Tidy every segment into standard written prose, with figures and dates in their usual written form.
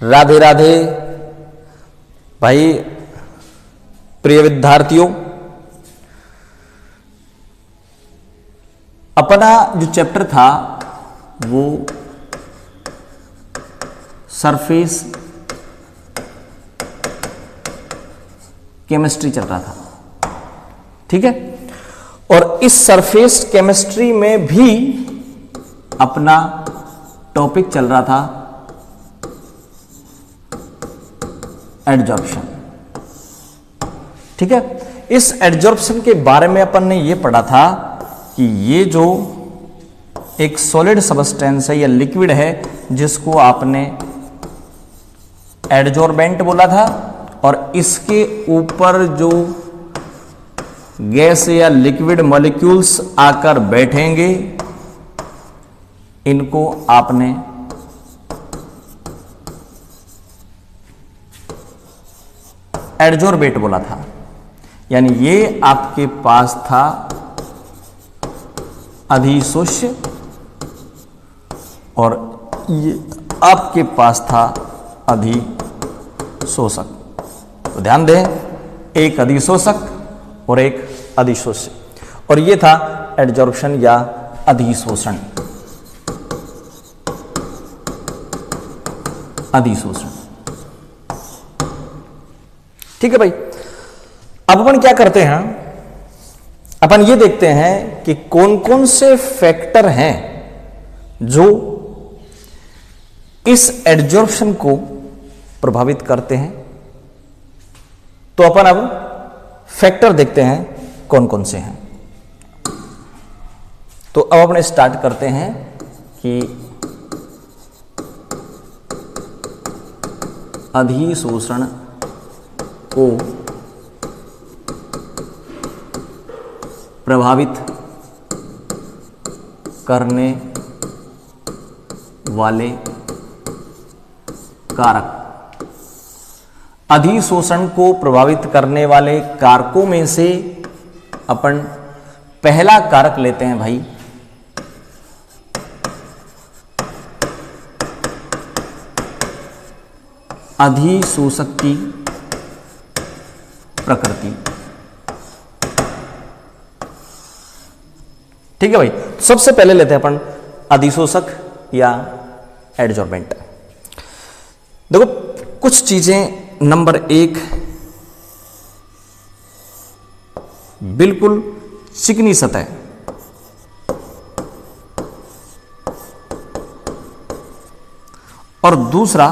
राधे राधे भाई प्रिय विद्यार्थियों, अपना जो चैप्टर था वो सरफेस केमिस्ट्री चल रहा था, ठीक है। और इस सरफेस केमिस्ट्री में भी अपना टॉपिक चल रहा था एडजॉर्प्शन, ठीक है। इस एडजॉर्प्शन के बारे में अपन ने यह पढ़ा था कि ये जो एक सॉलिड सबस्टेंस है या लिक्विड है जिसको आपने एडजॉर्बेंट बोला था, और इसके ऊपर जो गैस या लिक्विड मॉलिक्यूल्स आकर बैठेंगे इनको आपने एडजॉर्बेट बोला था। यानी ये आपके पास था अधिशोष्य और ये आपके पास था अधिशोषक। तो ध्यान दें, एक अधिशोषक और एक अधिशोष्य, और ये था एडजॉर्प्शन या अधिशोषण। अधिशोषण, ठीक है भाई। अब अपन क्या करते हैं, अपन ये देखते हैं कि कौन कौन से फैक्टर हैं जो इस एडजॉर्प्शन को प्रभावित करते हैं। तो अपन अब फैक्टर देखते हैं कौन कौन से हैं। तो अब अपन स्टार्ट करते हैं कि अधिशोषण को प्रभावित करने वाले कारक। अधिशोषण को प्रभावित करने वाले कारकों में से अपन पहला कारक लेते हैं भाई अधिशोषक की प्रकृति, ठीक है भाई। सबसे पहले लेते हैं अपन अधिशोषक या एडजॉर्बेंट। देखो कुछ चीजें, नंबर एक, बिल्कुल चिकनी सतह, और दूसरा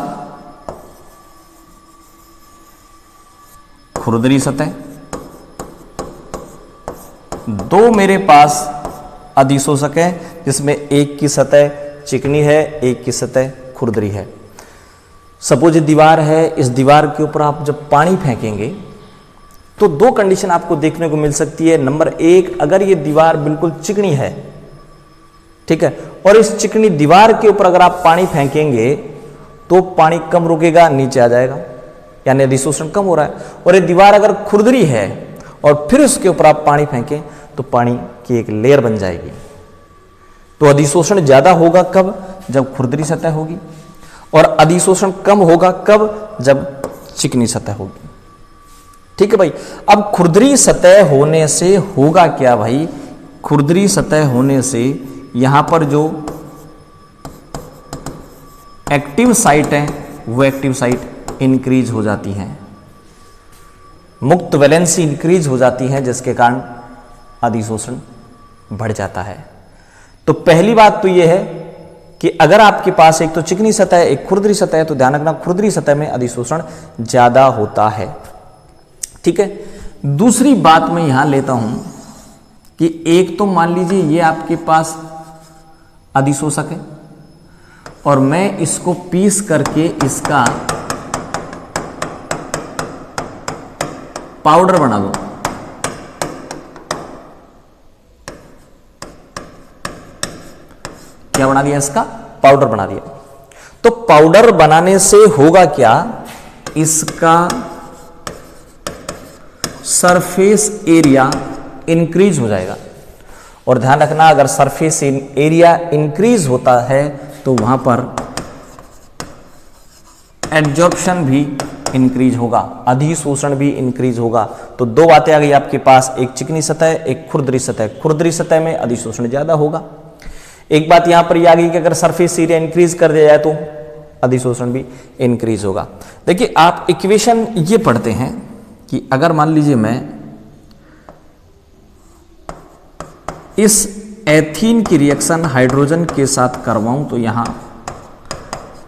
खुरदरी सतह। दो मेरे पास अधिशोषक है जिसमें एक की सतह चिकनी है, एक की सतह खुरदरी है। सपोज दीवार है, इस दीवार के ऊपर आप जब पानी फेंकेंगे तो दो कंडीशन आपको देखने को मिल सकती है। नंबर एक, अगर ये दीवार बिल्कुल चिकनी है, ठीक है, और इस चिकनी दीवार के ऊपर अगर आप पानी फेंकेंगे तो पानी कम रुकेगा, नीचे आ जाएगा, यानी अधिशोषण कम हो रहा है। और ये दीवार अगर खुरदरी है और फिर उसके ऊपर आप पानी फेंकें तो पानी की एक लेयर बन जाएगी। तो अधिशोषण ज्यादा होगा कब? जब खुरदरी सतह होगी, और अधिशोषण कम होगा कब? जब चिकनी सतह होगी, ठीक है भाई। अब खुरदरी सतह होने से होगा क्या भाई? खुरदरी सतह होने से यहां पर जो एक्टिव साइट है वो एक्टिव साइट इंक्रीज हो जाती है, मुक्त वैलेंसी इंक्रीज हो जाती है, जिसके कारण अधिशोषण बढ़ जाता है। तो पहली बात तो यह है कि अगर आपके पास एक तो चिकनी सतह है, एक खुरदरी सतह है, तो ध्यान रखना खुरदरी सतह में अधिशोषण ज्यादा होता है, ठीक है। दूसरी बात मैं यहां लेता हूं कि एक तो मान लीजिए ये आपके पास अधिशोषक है और मैं इसको पीस करके इसका पाउडर बना दो, क्या बना दिया? इसका पाउडर बना दिया। तो पाउडर बनाने से होगा क्या? इसका सरफेस एरिया इंक्रीज हो जाएगा। और ध्यान रखना, अगर सरफेस एरिया इंक्रीज होता है तो वहां पर एड्जॉर्प्शन भी इंक्रीज होगा, अधिशोषण भी इंक्रीज होगा। तो दो बातें आ गई आपके पास, एक चिकनी सतह, एक खुरदरी सतह। खुरदरी सतह में अधिशोषण ज्यादा होगा। एक बात यहां पर यह आ गई कि अगर सरफेस एरिया इंक्रीज कर दिया जाए तो अधिशोषण भी इंक्रीज होगा। देखिए आप इक्वेशन ये पढ़ते हैं कि अगर मान लीजिए मैं इस एथीन की रिएक्शन हाइड्रोजन के साथ करवाऊं तो यहां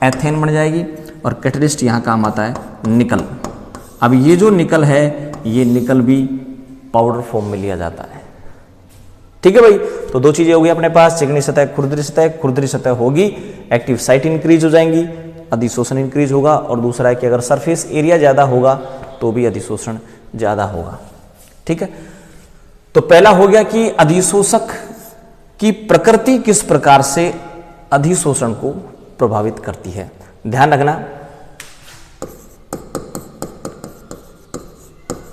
एथेन बन जाएगी और कैटलिस्ट यहां काम आता है निकल। अब ये जो निकल है ये निकल भी पाउडर फॉर्म में लिया जाता है। ठीक है भाई, तो दो चीजें होगी अपने पास, चिकनी सतह, खुरदरी सतह। खुरदरी सतह होगी, एक्टिव साइट इंक्रीज हो जाएंगी, अधिशोषण इंक्रीज होगा। और दूसरा है कि अगर सरफेस एरिया ज्यादा होगा तो भी अधिशोषण ज्यादा होगा। ठीक है, तो पहला हो गया कि अधिशोषक की प्रकृति किस प्रकार से अधिशोषण को प्रभावित करती है। ध्यान रखना,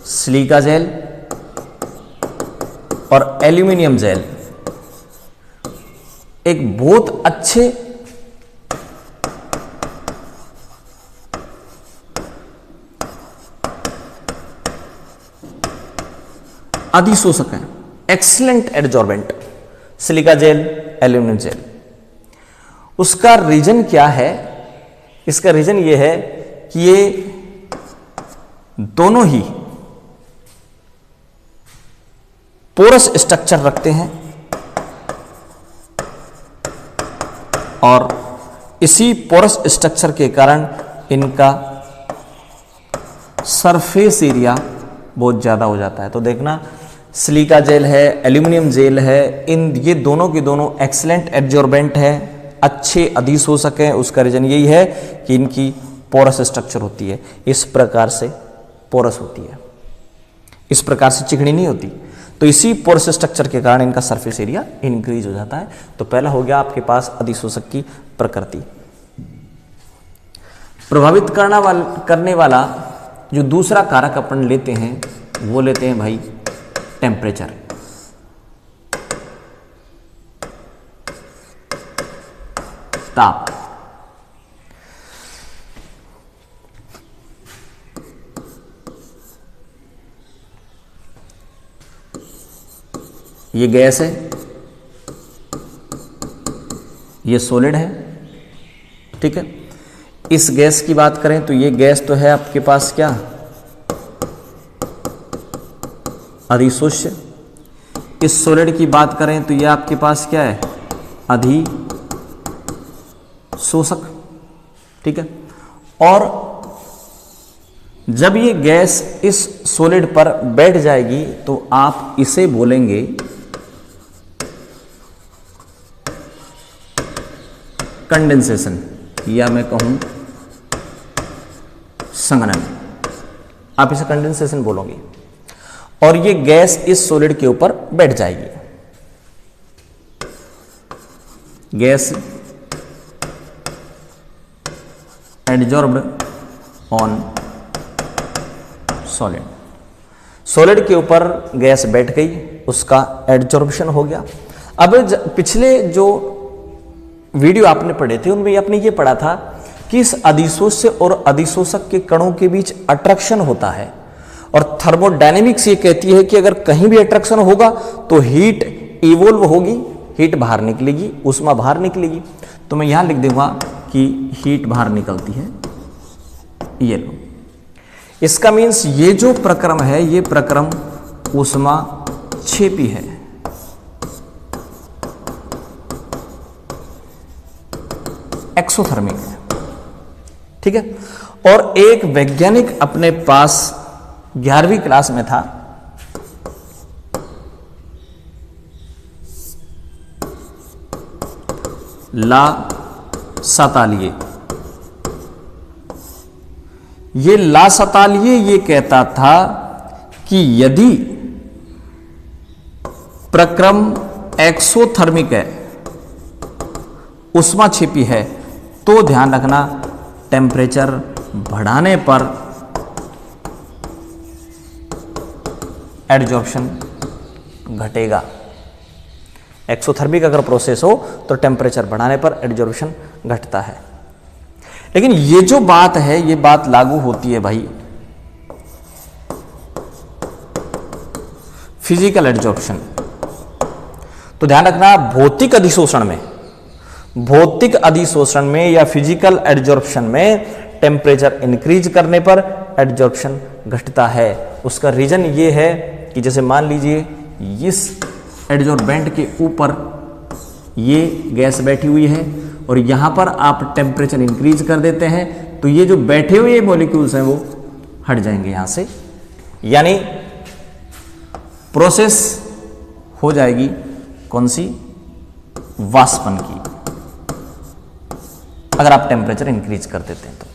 सिलिका जेल और एल्यूमिनियम जेल एक बहुत अच्छे अधिशोषक हैं, excellent adsorbent. Silica gel, aluminium gel. उसका रीजन क्या है? इसका रीजन ये है कि ये दोनों ही पोरस स्ट्रक्चर रखते हैं और इसी पोरस स्ट्रक्चर के कारण इनका सरफेस एरिया बहुत ज्यादा हो जाता है। तो देखना, सिलिका जेल है, एल्यूमिनियम जेल है, ये दोनों के दोनों एक्सीलेंट एडजॉर्बेंट है, अच्छे अधिशोषक हैं। उसका रीजन यही है कि इनकी पोरस स्ट्रक्चर होती है, इस प्रकार से पोरस होती है, इस प्रकार से चिकनी नहीं होती। तो इसी पोरस स्ट्रक्चर के कारण इनका सरफेस एरिया इंक्रीज हो जाता है। तो पहला हो गया आपके पास अधिशोषक की प्रकृति। प्रभावित करने वाला जो दूसरा कारक अपन लेते हैं वो लेते हैं भाई टेम्परेचर। ताप। ये गैस है, ये सॉलिड है। ठीक है, इस गैस की बात करें तो ये गैस तो है आपके पास क्या, अधिशोष्य। इस सॉलिड की बात करें तो ये आपके पास क्या है, अधिशोषक। ठीक है, और जब ये गैस इस सॉलिड पर बैठ जाएगी तो आप इसे बोलेंगे कंडेंसेशन, या मैं कहूं संघनन। आप इसे कंडेंसेशन बोलोगे और ये गैस इस सॉलिड के ऊपर बैठ जाएगी। Gas adsorbed on solid. Solid के ऊपर गैस बैठ गई, उसका एडजॉर्प्शन हो गया। अब पिछले जो वीडियो आपने पढ़े थे उनमें आपने ये पढ़ा था कि इस अधिशोष्य और अधिशोषक के कणों के बीच अट्रैक्शन होता है, और थर्मोडायनेमिक्स ये कहती है कि अगर कहीं भी अट्रैक्शन होगा तो हीट इवोल्व होगी, हीट बाहर निकलेगी, ऊष्मा बाहर निकलेगी। तो मैं यहां लिख दूंगा कि हीट बाहर निकलती है, ये लो। इसका मीन्स ये जो प्रक्रम है ये प्रक्रम ऊष्मा क्षेपी है। एक्सोथर्मिक है। ठीक है, और एक वैज्ञानिक अपने पास 11वीं क्लास में था, ला सातालिये। ये ला सातालिये ये कहता था कि यदि प्रक्रम एक्सोथर्मिक है, ऊष्माक्षेपी है, तो ध्यान रखना टेम्परेचर बढ़ाने पर एडजॉर्प्शन घटेगा। एक्सोथर्मिक अगर प्रोसेस हो तो टेम्परेचर बढ़ाने पर एडजॉर्प्शन घटता है। लेकिन ये जो बात है ये बात लागू होती है भाई फिजिकल एड्जॉर्प्शन। तो ध्यान रखना भौतिक अधिशोषण में, भौतिक अधिशोषण में या फिजिकल एड्जॉर्प्शन में टेम्परेचर इंक्रीज करने पर एड्जॉर्प्शन घटता है। उसका रीजन ये है कि जैसे मान लीजिए इस एड्जॉर्बेंट के ऊपर ये गैस बैठी हुई है और यहां पर आप टेम्परेचर इंक्रीज कर देते हैं तो ये जो बैठे हुए मॉलिक्यूल्स हैं वो हट जाएंगे यहां से, यानी प्रोसेस हो जाएगी कौन सी, वाष्पन की, अगर आप टेम्परेचर इंक्रीज कर देते हैं तो।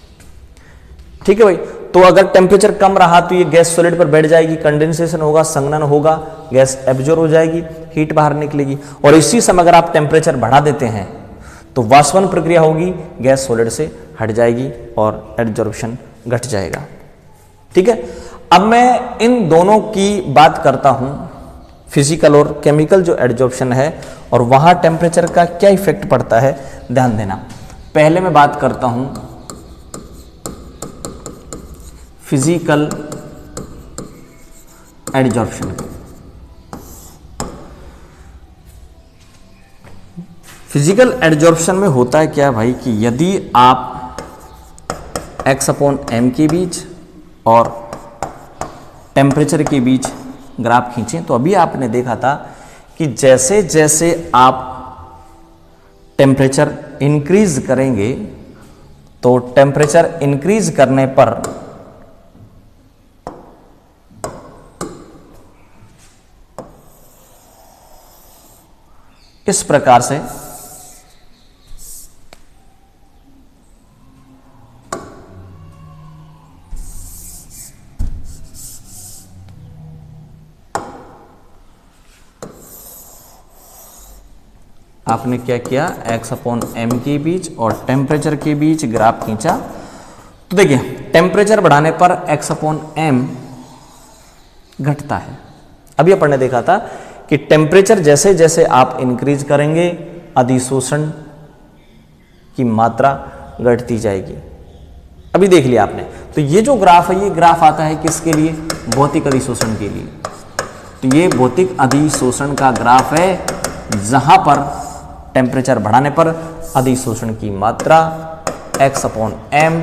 ठीक है भाई, तो अगर टेम्परेचर कम रहा तो ये गैस सॉलिड पर बैठ जाएगी, कंडेंसेशन होगा, संघनन होगा, गैस एब्जॉर्ब हो जाएगी, हीट बाहर निकलेगी। और इसी समय अगर आप टेम्परेचर बढ़ा देते हैं तो वाष्पन प्रक्रिया होगी, गैस सॉलिड से हट जाएगी और एड्जॉर्प्शन घट जाएगा। ठीक है, अब मैं इन दोनों की बात करता हूं, फिजिकल और केमिकल जो एड्जॉर्प्शन है और वहां टेम्परेचर का क्या इफेक्ट पड़ता है, ध्यान देना। पहले मैं बात करता हूं फिजिकल एड्जॉर्प्शन की। फिजिकल एड्जॉर्प्शन में होता है क्या भाई कि यदि आप x/m के बीच और टेम्परेचर के बीच ग्राफ खींचें तो अभी आपने देखा था कि जैसे जैसे आप टेम्परेचर इंक्रीज करेंगे तो टेम्परेचर इंक्रीज करने पर इस प्रकार से आपने क्या किया, x/m के बीच और टेम्परेचर के बीच ग्राफ खींचा। तो देखिए टेम्परेचर बढ़ाने पर x/m घटता है। अभी अपन ने देखा था कि टेम्परेचर जैसे जैसे आप इंक्रीज करेंगे अधिशोषण की मात्रा घटती जाएगी। अभी देख लिया आपने। तो ये जो ग्राफ है ये ग्राफ आता है किसके लिए, भौतिक अधिशोषण के लिए। तो ये भौतिक अधिशोषण का ग्राफ है जहां पर टेम्परेचर बढ़ाने पर अधिशोषण की मात्रा x/m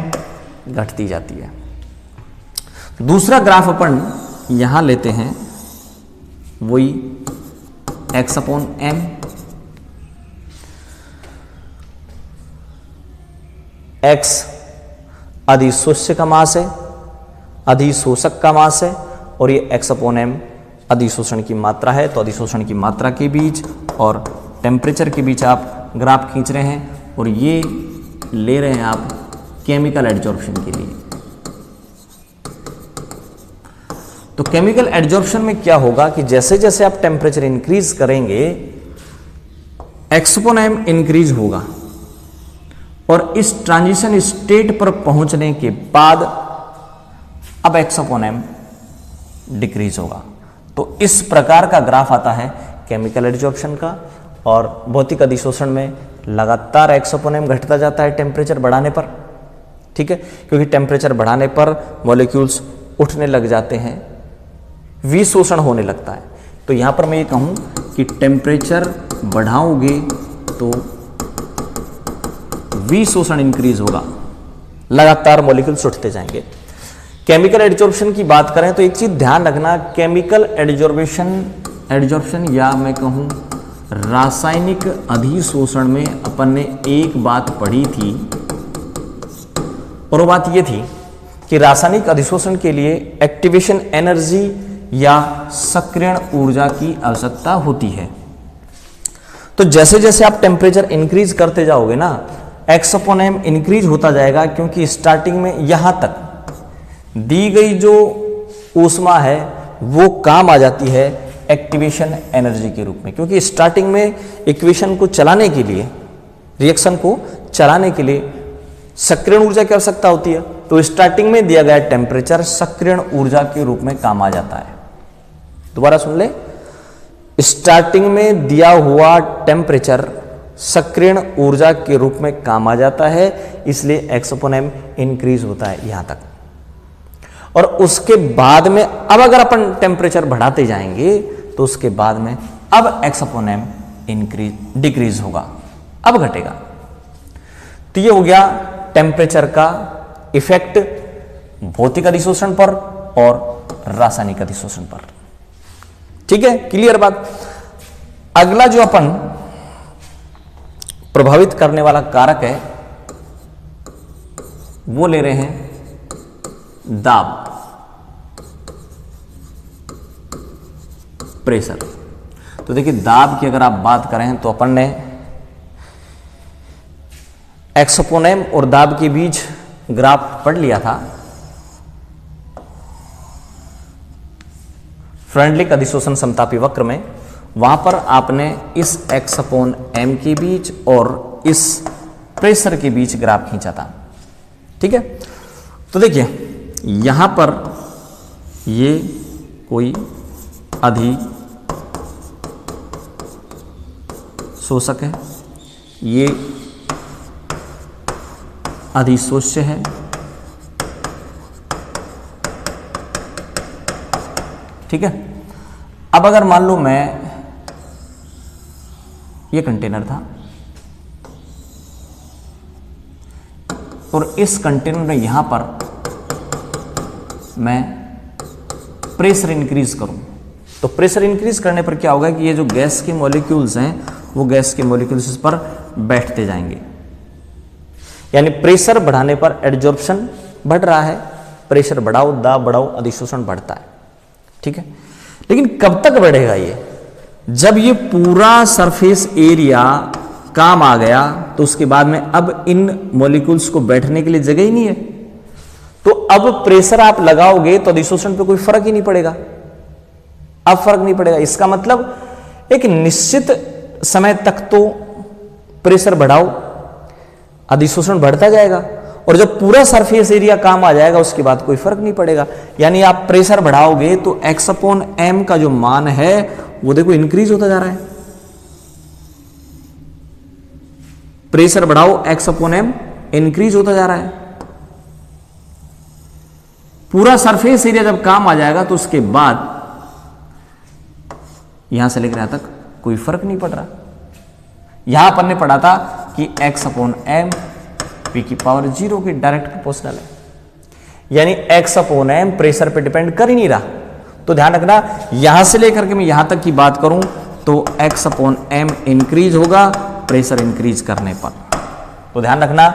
घटती जाती है। दूसरा ग्राफ अपन यहां लेते हैं, वही x/m, x अधिशोष्य का मास है, अधिशोषक का मास है और ये x/m अधिशोषण की मात्रा है। तो अधिशोषण की मात्रा के बीच और टेम्परेचर के बीच आप ग्राफ खींच रहे हैं और ये ले रहे हैं आप केमिकल एड्जॉर्प्शन के लिए। तो केमिकल एड्जॉर्प्शन में क्या होगा कि जैसे जैसे आप टेम्परेचर इंक्रीज करेंगे x/m इंक्रीज होगा और इस ट्रांजिशन स्टेट पर पहुंचने के बाद अब x/m डिक्रीज होगा। तो इस प्रकार का ग्राफ आता है केमिकल एड्जॉर्प्शन का। और भौतिक अधिशोषण में लगातार x/m घटता जाता है टेम्परेचर बढ़ाने पर। ठीक है, क्योंकि टेम्परेचर बढ़ाने पर मॉलिक्यूल्स उठने लग जाते हैं, विशोषण होने लगता है। तो यहां पर मैं ये कहूं कि टेम्परेचर बढ़ाओगे तो विशोषण इंक्रीज होगा, लगातार मॉलिक्यूल्स उठते जाएंगे। केमिकल एड्जॉर्प्शन की बात करें तो एक चीज ध्यान रखना, केमिकल एड्जॉर्प्शन या मैं कहूं रासायनिक अधिशोषण में अपन ने एक बात पढ़ी थी और वो बात ये थी कि रासायनिक अधिशोषण के लिए एक्टिवेशन एनर्जी या सक्रियण ऊर्जा की आवश्यकता होती है। तो जैसे जैसे आप टेम्परेचर इंक्रीज करते जाओगे ना x/m इंक्रीज होता जाएगा, क्योंकि स्टार्टिंग में यहां तक दी गई जो ऊष्मा है वो काम आ जाती है एक्टिवेशन एनर्जी के रूप में। क्योंकि स्टार्टिंग में इक्वेशन को चलाने के लिए, रिएक्शन को चलाने के लिए सक्रियण ऊर्जा की आवश्यकता होती है। तो स्टार्टिंग में दिया गया टेम्परेचर सक्रियण ऊर्जा के रूप में काम आ जाता है। दोबारा सुन ले, स्टार्टिंग में दिया हुआ टेम्परेचर सक्रियण ऊर्जा के रूप में काम आ जाता है। इसलिए x/m इंक्रीज होता है यहां तक। और उसके बाद में अब अगर अपन टेम्परेचर बढ़ाते जाएंगे तो उसके बाद में अब x/m डिक्रीज होगा, अब घटेगा। तो ये हो गया टेम्परेचर का इफेक्ट भौतिक अधिशोषण पर और रासायनिक अधिशोषण पर। ठीक है, क्लियर बात। अगला जो अपन प्रभावित करने वाला कारक है वो ले रहे हैं दाब, प्रेशर। तो देखिए दाब की अगर आप बात करें तो अपन ने x/m और दाब के बीच ग्राफ पढ़ लिया था। फ्रेंडलिक अधिशोषण समतापी वक्र में, वहां पर आपने इस x/m के बीच और इस प्रेशर के बीच ग्राफ खींचा था। ठीक है, तो देखिए यहां पर ये कोई अधिशोषक है, ये अधिशोष्य है, ठीक है। अब अगर मान लो मैं ये कंटेनर था और इस कंटेनर में यहां पर मैं प्रेशर इंक्रीज करूं, तो प्रेशर इंक्रीज करने पर क्या होगा कि ये जो गैस के मॉलिक्यूल्स हैं वो गैस के मॉलिक्यूल्स इस पर बैठते जाएंगे। यानी प्रेशर बढ़ाने पर एडजॉर्प्शन बढ़ रहा है, प्रेशर बढ़ाओ दाब बढ़ाओ अधिशोषण बढ़ता है। ठीक है, लेकिन कब तक बढ़ेगा ये? जब ये पूरा सरफेस एरिया काम आ गया तो उसके बाद में अब इन मॉलिक्यूल्स को बैठने के लिए जगह ही नहीं है, तो अब प्रेशर आप लगाओगे तो अधिशोषण पे कोई फर्क ही नहीं पड़ेगा, अब फर्क नहीं पड़ेगा। इसका मतलब एक निश्चित समय तक तो प्रेशर बढ़ाओ अधिशोषण बढ़ता जाएगा, और जब पूरा सरफेस एरिया काम आ जाएगा उसके बाद कोई फर्क नहीं पड़ेगा। यानी आप प्रेशर बढ़ाओगे तो x/m का जो मान है वो देखो इंक्रीज होता जा रहा है। प्रेशर बढ़ाओ x/m इंक्रीज होता जा रहा है। पूरा सरफेस एरिया जब काम आ जाएगा तो उसके बाद यहां से लेकर यहां तक कोई फर्क नहीं पड़ रहा। यहां अपन ने पढ़ा था कि x/m p⁻0 की डायरेक्ट प्रोपोर्शनल है, यानी x/m प्रेशर पे डिपेंड कर ही नहीं रहा। तो ध्यान रखना, यहां से लेकर के मैं यहां तक की बात करूं तो x/m इंक्रीज होगा प्रेशर इंक्रीज करने पर। तो ध्यान रखना,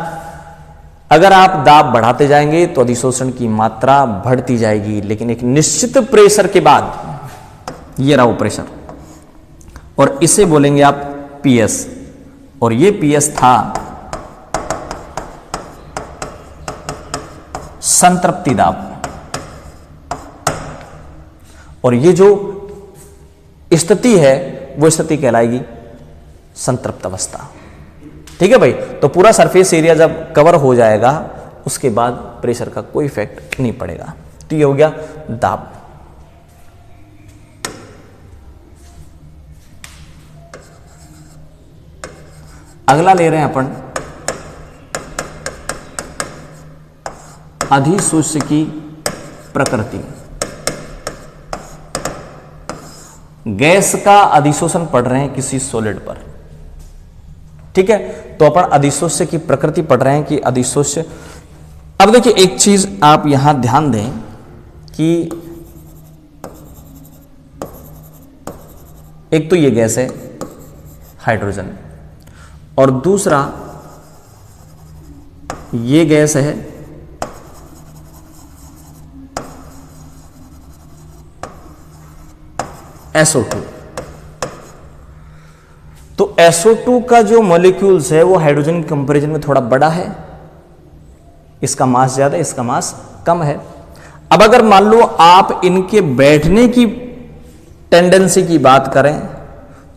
अगर आप दाब बढ़ाते जाएंगे तो अधिशोषण की मात्रा बढ़ती जाएगी, लेकिन एक निश्चित प्रेशर के बाद ये रहा वो प्रेशर, और इसे बोलेंगे आप PS, और ये PS था संतृप्ति दाब, और ये जो स्थिति है वो स्थिति कहलाएगी संतृप्त अवस्था। ठीक है भाई, तो पूरा सरफेस एरिया जब कवर हो जाएगा उसके बाद प्रेशर का कोई इफेक्ट नहीं पड़ेगा। तो ये हो गया दाब। अगला ले रहे हैं अपन अधिशोष्य की प्रकृति। गैस का अधिशोषण पढ़ रहे हैं किसी सॉलिड पर, ठीक है, तो अपन अधिशोष्य की प्रकृति पढ़ रहे हैं कि अधिशोष्य। अब देखिए एक चीज आप यहां ध्यान दें कि एक तो ये गैस है हाइड्रोजन, और दूसरा ये गैस है SO2। तो SO2 का जो मॉलिक्यूल्स है वो हाइड्रोजन के कंपैरिजन में थोड़ा बड़ा है, इसका मास ज्यादा है, इसका मास कम है। अब अगर मान लो आप इनके बैठने की टेंडेंसी की बात करें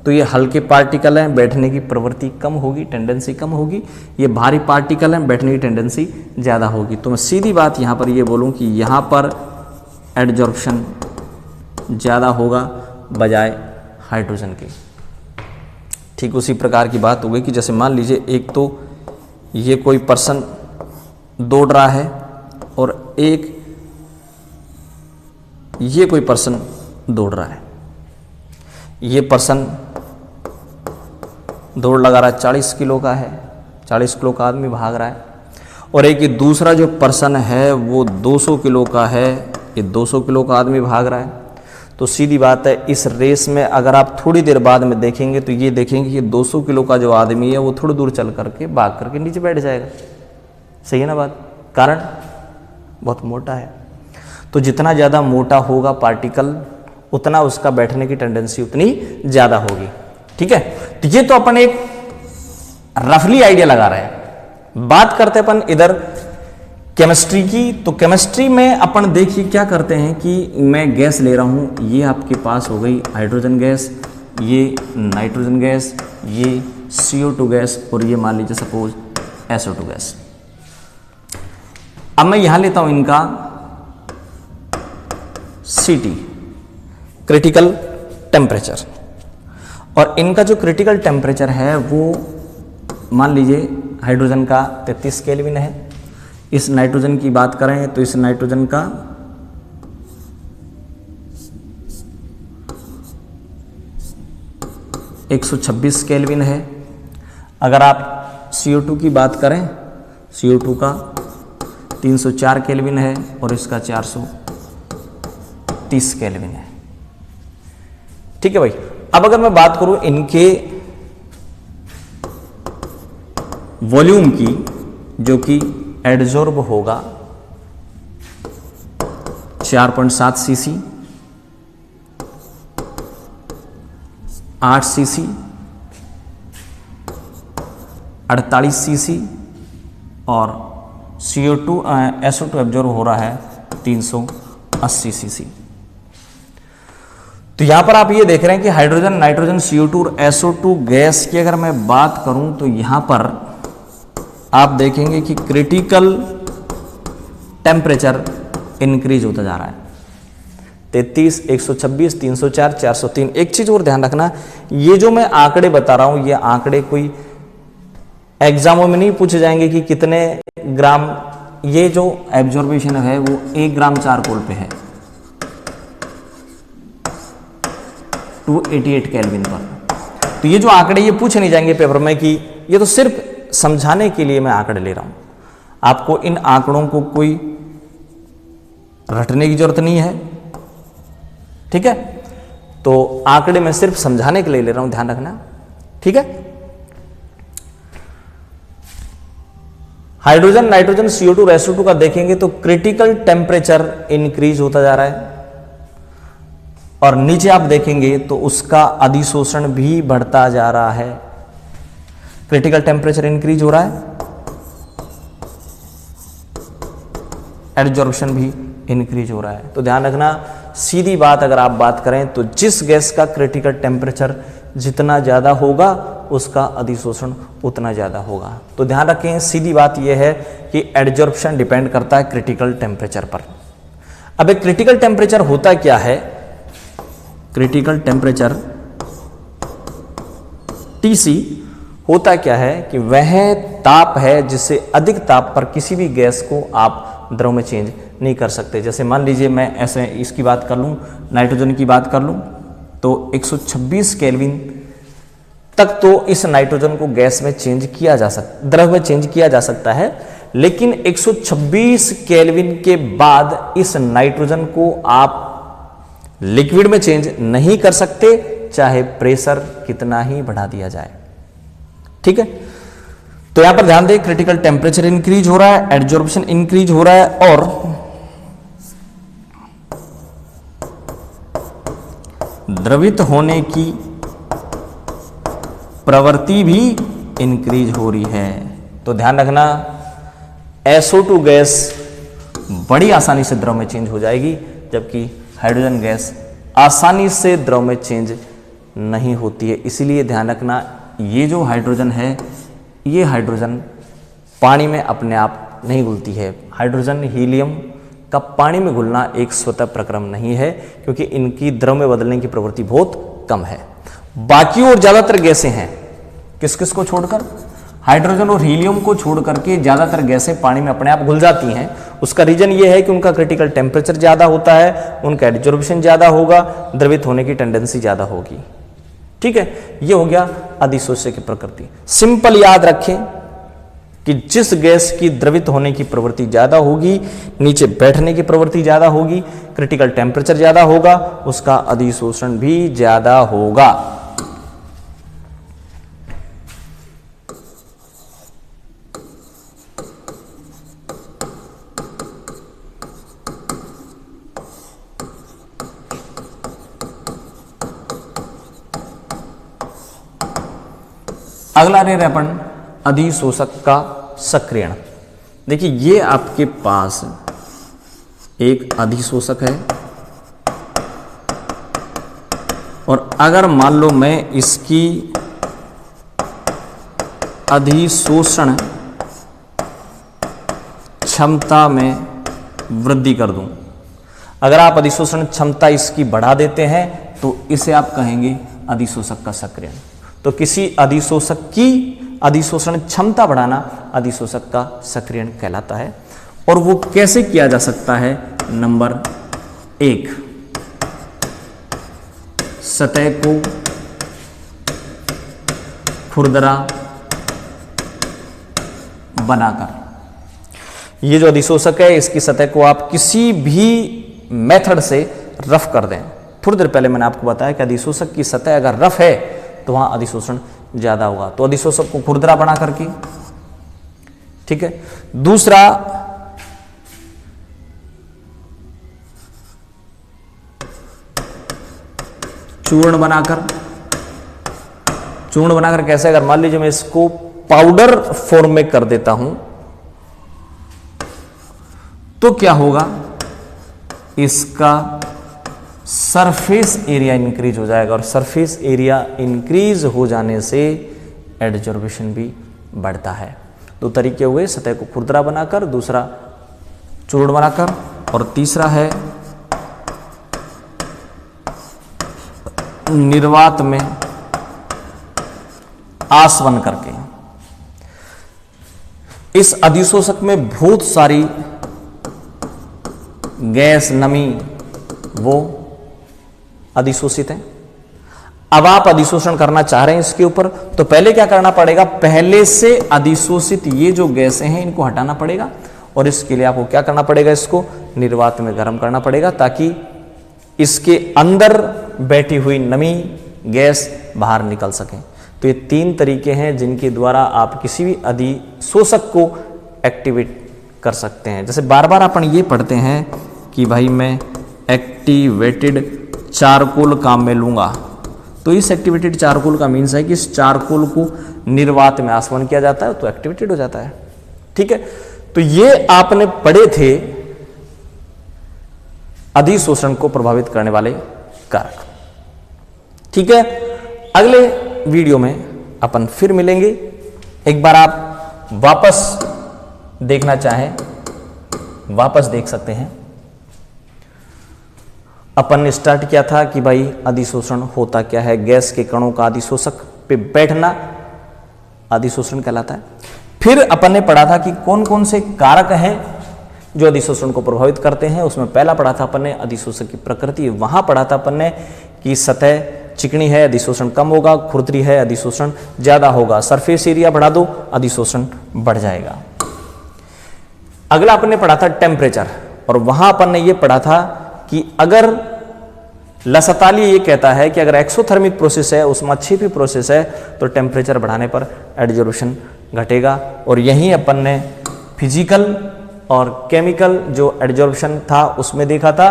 तो ये हल्के पार्टिकल हैं, बैठने की प्रवृत्ति कम होगी, टेंडेंसी कम होगी। ये भारी पार्टिकल हैं, बैठने की टेंडेंसी ज्यादा होगी। तो मैं सीधी बात यहां पर ये बोलूं कि यहां पर एडजॉर्प्शन ज्यादा होगा बजाय हाइड्रोजन के। ठीक उसी प्रकार की बात हो गई कि जैसे मान लीजिए एक तो ये कोई पर्सन दौड़ रहा है और एक ये कोई पर्सन दौड़ रहा है। ये पर्सन दौड़ लगा रहा है, 40 किलो का है, 40 किलो का आदमी भाग रहा है। और एक ये दूसरा जो पर्सन है वो 200 किलो का है, ये 200 किलो का आदमी भाग रहा है। तो सीधी बात है, इस रेस में अगर आप थोड़ी देर बाद में देखेंगे तो ये देखेंगे कि 200 किलो का जो आदमी है वो थोड़ी दूर चल करके भाग करके नीचे बैठ जाएगा। सही है ना बात? कारण बहुत मोटा है। तो जितना ज़्यादा मोटा होगा पार्टिकल उतना उसका बैठने की टेंडेंसी उतनी ज़्यादा होगी। ठीक है, तो ये तो अपन एक रफली आइडिया लगा रहे हैं। बात करते अपन इधर केमिस्ट्री की। तो केमिस्ट्री में अपन देखिए क्या करते हैं कि मैं गैस ले रहा हूं, ये आपके पास हो गई हाइड्रोजन गैस, ये नाइट्रोजन गैस, ये CO2 गैस और ये मान लीजिए सपोज SO2 गैस। अब मैं यहां लेता हूं इनका CT क्रिटिकल टेम्परेचर, और इनका जो क्रिटिकल टेम्परेचर है वो मान लीजिए हाइड्रोजन का 33 केल्विन है। इस नाइट्रोजन की बात करें तो इस नाइट्रोजन का 126 केल्विन है। अगर आप CO2 की बात करें, CO2 का 304 केल्विन है और इसका 430 केल्विन है। ठीक है भाई। अब अगर मैं बात करूं इनके वॉल्यूम की, जो कि एडजॉर्ब होगा 4.7 cc, 8 cc, 48 cc और SO2 एब्जॉर्ब हो रहा है 380 cc। तो यहां पर आप ये देख रहे हैं कि हाइड्रोजन, नाइट्रोजन, CO2 और SO2 गैस की अगर मैं बात करूं तो यहां पर आप देखेंगे कि क्रिटिकल टेम्परेचर इंक्रीज होता जा रहा है। 33, 126, 304, 403। एक चीज और ध्यान रखना, ये जो मैं आंकड़े बता रहा हूं ये आंकड़े कोई एग्जामों में नहीं पूछे जाएंगे कि कितने ग्राम। ये जो एब्जॉर्बेशन है वो 1 ग्राम चारकोल पे है 288 केल्विन पर। तो ये जो आंकड़े ये पूछे नहीं जाएंगे पेपर में, कि ये तो सिर्फ समझाने के लिए मैं आंकड़े ले रहा हूं। आपको इन आंकड़ों को कोई रटने की जरूरत नहीं है। ठीक है, तो आंकड़े मैं सिर्फ समझाने के लिए ले रहा हूं, ध्यान रखना। ठीक है, हाइड्रोजन, नाइट्रोजन, CO2 और SO2 का देखेंगे तो क्रिटिकल टेम्परेचर इंक्रीज होता जा रहा है, और नीचे आप देखेंगे तो उसका अधिशोषण भी बढ़ता जा रहा है। क्रिटिकल टेम्परेचर इंक्रीज हो रहा है, एडजॉर्प्शन भी इंक्रीज हो रहा है। तो ध्यान रखना, सीधी बात अगर आप बात करें तो जिस गैस का क्रिटिकल टेम्परेचर जितना ज्यादा होगा उसका अधिशोषण उतना ज्यादा होगा। तो ध्यान रखें, सीधी बात यह है कि एडजॉर्प्शन डिपेंड करता है क्रिटिकल टेम्परेचर पर। अब एक क्रिटिकल टेम्परेचर होता क्या है? क्रिटिकल टेम्परेचर TC होता क्या है कि वह ताप है जिससे अधिक ताप पर किसी भी गैस को आप द्रव में चेंज नहीं कर सकते। जैसे मान लीजिए मैं ऐसे इसकी बात कर लूं, नाइट्रोजन की बात कर लूं, तो 126 केल्विन तक तो इस नाइट्रोजन को गैस में चेंज किया जा सकता, द्रव में चेंज किया जा सकता है। लेकिन 126 केल्विन के बाद इस नाइट्रोजन को आप लिक्विड में चेंज नहीं कर सकते, चाहे प्रेशर कितना ही बढ़ा दिया जाए। ठीक है, तो यहां पर ध्यान दें, क्रिटिकल टेम्परेचर इंक्रीज हो रहा है, एडजॉर्प्शन इंक्रीज हो रहा है और द्रवित होने की प्रवृत्ति भी इंक्रीज हो रही है। तो ध्यान रखना, SO2 गैस बड़ी आसानी से द्रव में चेंज हो जाएगी, जबकि हाइड्रोजन गैस आसानी से द्रव में चेंज नहीं होती है। इसीलिए ध्यान रखना, ये जो हाइड्रोजन है ये हाइड्रोजन पानी में अपने आप नहीं घुलती है। हाइड्रोजन, हीलियम का पानी में घुलना एक स्वतः प्रक्रम नहीं है, क्योंकि इनकी द्रव में बदलने की प्रवृत्ति बहुत कम है। बाकी और ज्यादातर गैसें हैं, किस किस को छोड़कर? हाइड्रोजन और हीलियम को छोड़ करके ज़्यादातर गैसें पानी में अपने आप घुल जाती हैं। उसका रीजन ये है कि उनका क्रिटिकल टेम्परेचर ज़्यादा होता है, उनका एडजॉर्प्शन ज़्यादा होगा, द्रवित होने की टेंडेंसी ज़्यादा होगी। ठीक है, ये हो गया अधिशोष्य की प्रकृति। सिंपल याद रखें कि जिस गैस की द्रवित होने की प्रवृत्ति ज़्यादा होगी, नीचे बैठने की प्रवृत्ति ज़्यादा होगी, क्रिटिकल टेम्परेचर ज़्यादा होगा, उसका अधिशोषण भी ज़्यादा होगा। अगला ले रहे अपन अधिशोषक का सक्रियण। देखिए ये आपके पास एक अधिशोषक है और अगर मान लो मैं इसकी अधिशोषण क्षमता में वृद्धि कर दूं, अगर आप अधिशोषण क्षमता इसकी बढ़ा देते हैं तो इसे आप कहेंगे अधिशोषक का सक्रियण। तो किसी अधिशोषक की अधिशोषण क्षमता बढ़ाना अधिशोषक का सक्रियण कहलाता है। और वो कैसे किया जा सकता है? नंबर 1, सतह को खुरदरा बनाकर। ये जो अधिशोषक है इसकी सतह को आप किसी भी मेथड से रफ कर दें। थोड़ी देर पहले मैंने आपको बताया कि अधिशोषक की सतह अगर रफ है तो वहां अधिशोषण ज्यादा होगा। तो अधिशोषक को खुरदरा बना करके, ठीक है। दूसरा, चूर्ण बनाकर कैसे? अगर मान लीजिए मैं इसको पाउडर फॉर्म में कर देता हूं तो क्या होगा? इसका सरफेस एरिया इंक्रीज हो जाएगा और सरफेस एरिया इंक्रीज हो जाने से एडजॉर्प्शन भी बढ़ता है। दो तरीके हुए, सतह को खुरदरा बनाकर, दूसरा चूर्ण बनाकर, और तीसरा है निर्वात में आसवन करके। इस अधिशोषक में बहुत सारी गैस, नमी वो अधिशोषित है। अब आप अधिशोषण करना चाह रहे हैं इसके ऊपर, तो पहले क्या करना पड़ेगा? पहले से अधिशोषित ये जो गैसें हैं इनको हटाना पड़ेगा और इसके लिए आपको क्या करना पड़ेगा? इसको निर्वात में गर्म करना पड़ेगा ताकि इसके अंदर बैठी हुई नमी, गैस बाहर निकल सके। तो ये 3 तरीके हैं जिनके द्वारा आप किसी भी अधिशोषक को एक्टिवेट कर सकते हैं। जैसे बार बार अपन ये पढ़ते हैं कि भाई मैं एक्टिवेटेड चारकोल काम में लूंगा, तो इस एक्टिवेटेड चारकोल का मीन्स है कि इस चारकोल को निर्वात में आसवन किया जाता है तो एक्टिवेटेड हो जाता है। ठीक है, तो ये आपने पढ़े थे अधिशोषण को प्रभावित करने वाले कारक। ठीक है, अगले वीडियो में अपन फिर मिलेंगे। एक बार आप वापस देखना चाहें, वापस देख सकते हैं। अपन ने स्टार्ट किया था कि भाई अधिशोषण होता क्या है, गैस के कणों का अधिशोषक पे बैठना अधिशोषण कहलाता है। फिर अपन ने पढ़ा था कि कौन कौन से कारक हैं जो अधिशोषण को प्रभावित करते हैं। उसमें पहला पढ़ा था अपन ने अधिशोषक की प्रकृति। वहां पढ़ा था अपन ने कि सतह चिकनी है, अधिशोषण कम होगा, खुरदरी है, अधिशोषण ज्यादा होगा, सरफेस एरिया बढ़ा दो, अधिशोषण बढ़ जाएगा। अगला अपन ने पढ़ा था टेम्परेचर, और वहां अपन ने यह पढ़ा था कि अगर लसताली ये कहता है कि अगर एक्सोथर्मिक प्रोसेस है, उसमें अच्छी भी प्रोसेस है, तो टेम्परेचर बढ़ाने पर एडजॉर्प्शन घटेगा। और यहीं अपन ने फिजिकल और केमिकल जो एडजॉर्प्शन था उसमें देखा था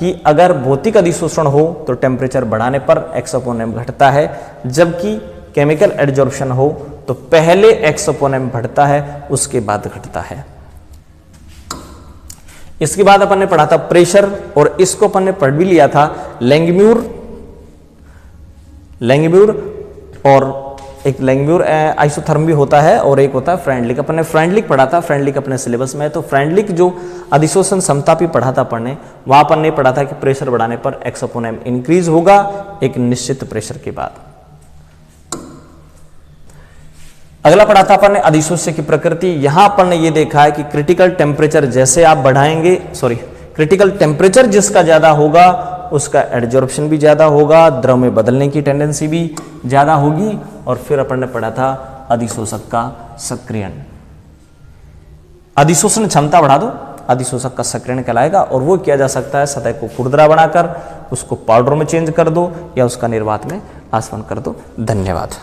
कि अगर भौतिक अधिशोषण हो तो टेम्परेचर बढ़ाने पर एक्स/एम घटता है, जबकि केमिकल एडजॉर्प्शन हो तो पहले एक्स/एम बढ़ता है, उसके बाद घटता है। इसके बाद अपन ने पढ़ा था प्रेशर, और इसको अपन ने पढ़ भी लिया था लैंगम्यूर, और एक लैंगम्यूर आइसोथर्म भी होता है और एक होता है फ्रेंडलिक। अपन ने फ्रेंडलिक पढ़ा था, फ्रेंडलिक अपने सिलेबस में है। तो फ्रेंडलिक जो अधिशोषण क्षमता भी पढ़ा था अपन ने, वहां अपन ने पढ़ा था कि प्रेशर बढ़ाने पर एक्स/एम इंक्रीज होगा एक निश्चित प्रेशर के बाद। अगला पढ़ा था अपन ने अधिशोष्य की प्रकृति। यहां अपन ने ये देखा है कि क्रिटिकल टेम्परेचर जैसे आप बढ़ाएंगे, क्रिटिकल टेम्परेचर जिसका ज्यादा होगा उसका एडजॉर्प्शन भी ज्यादा होगा, द्रव में बदलने की टेंडेंसी भी ज्यादा होगी। और फिर अपन ने पढ़ा था अधिशोषक का सक्रियण। अधिशोषण क्षमता बढ़ा दो, अधिशोषक का सक्रियण कहलाएगा। और वो किया जा सकता है सतह को खुरदरा बनाकर उसको पाउडर में चेंज कर दो या उसका निर्वात में आसवन कर दो। धन्यवाद।